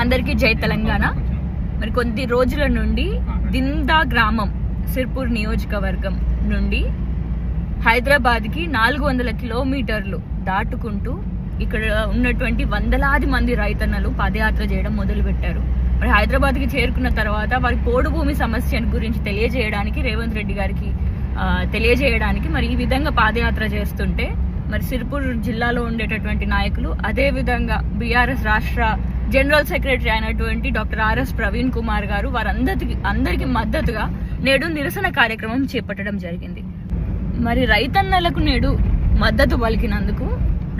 అందరికీ జై తెలంగాణ. మరి కొద్ది రోజుల నుండి దిందా గ్రామం సిర్పూర్ నియోజకవర్గం నుండి హైదరాబాద్కి 400 కిలోమీటర్లు దాటుకుంటూ ఇక్కడ ఉన్నటువంటి వందలాది మంది రైతన్నలు పాదయాత్ర చేయడం మొదలుపెట్టారు. మరి హైదరాబాద్కి చేరుకున్న తర్వాత వారి పోడు భూమి సమస్య గురించి తెలియజేయడానికి రేవంత్ రెడ్డి గారికి తెలియజేయడానికి మరి ఈ విధంగా పాదయాత్ర చేస్తుంటే మరి సిర్పూర్ జిల్లాలో ఉండేటటువంటి నాయకులు, అదేవిధంగా బీఆర్ఎస్ రాష్ట్ర జనరల్ సెక్రటరీ అయినటువంటి డాక్టర్ ఆర్ఎస్ ప్రవీణ్ కుమార్ గారు అందరికి మద్దతుగా నేడు నిరసన కార్యక్రమం చేపట్టడం జరిగింది. మరి రైతన్నలకు నేడు మద్దతు పలికినందుకు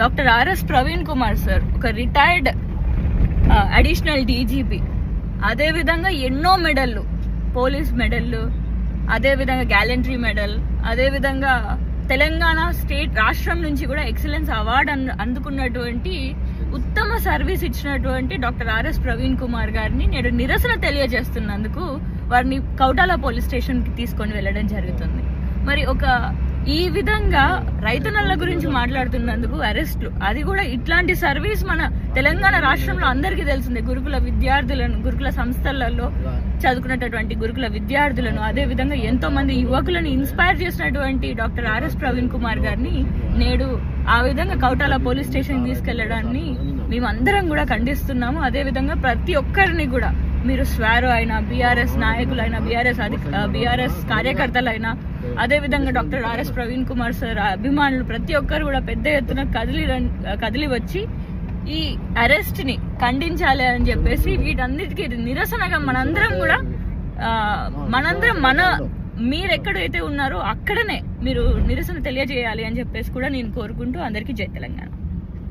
doctor RS Praveen Kumar sir ఒక రిటైర్డ్ అడిషనల్ డీజీపీ, అదేవిధంగా ఎన్నో మెడల్లు, పోలీస్ మెడల్లు, అదేవిధంగా గ్యాలంటరీ మెడల్, అదేవిధంగా తెలంగాణ స్టేట్ రాష్ట్రం నుంచి కూడా ఎక్సలెన్స్ అవార్డు అందుకున్నటువంటి ఉత్తమ సర్వీస్ ఇచ్చినటువంటి డాక్టర్ ఆర్ఎస్ ప్రవీణ్ కుమార్ గారిని నేడు నిరసన తెలియజేస్తున్నందుకు వారిని కౌటాల పోలీస్ స్టేషన్కి తీసుకొని వెళ్ళడం జరుగుతుంది. మరి ఈ విధంగా రైతన్నల గురించి మాట్లాడుతున్నందుకు అరెస్టులు, అది కూడా ఇట్లాంటి సర్వీస్ మన తెలంగాణ రాష్ట్రంలో అందరికీ తెలిసిందే. గురుకుల సంస్థలలో చదువుకున్నటువంటి గురుకుల విద్యార్థులను, అదేవిధంగా ఎంతో మంది యువకులను ఇన్స్పైర్ చేసినటువంటి డాక్టర్ ఆర్ఎస్ ప్రవీణ్ కుమార్ గారిని నేడు ఆ విధంగా కౌటాల పోలీస్ స్టేషన్ తీసుకెళ్లడాన్ని మేమందరం కూడా ఖండిస్తున్నాము. అదేవిధంగా ప్రతి ఒక్కరిని కూడా, మీరు స్వారో అయినా, బీఆర్ఎస్ నాయకులైనా, బీఆర్ఎస్ కార్యకర్తలైనా, అదేవిధంగా doctor RS Praveen Kumar sir అభిమానులు ప్రతి ఒక్కరు కూడా పెద్ద ఎత్తున కదిలి వచ్చి ఈ అరెస్ట్ ని ఖండించాలి అని చెప్పేసి వీటన్నిటికీ నిరసనగా మీరు ఎక్కడైతే ఉన్నారో అక్కడనే మీరు నిరసన తెలియజేయాలి అని చెప్పేసి కూడా నేను కోరుకుంటూ అందరికీ జై తెలంగాణ.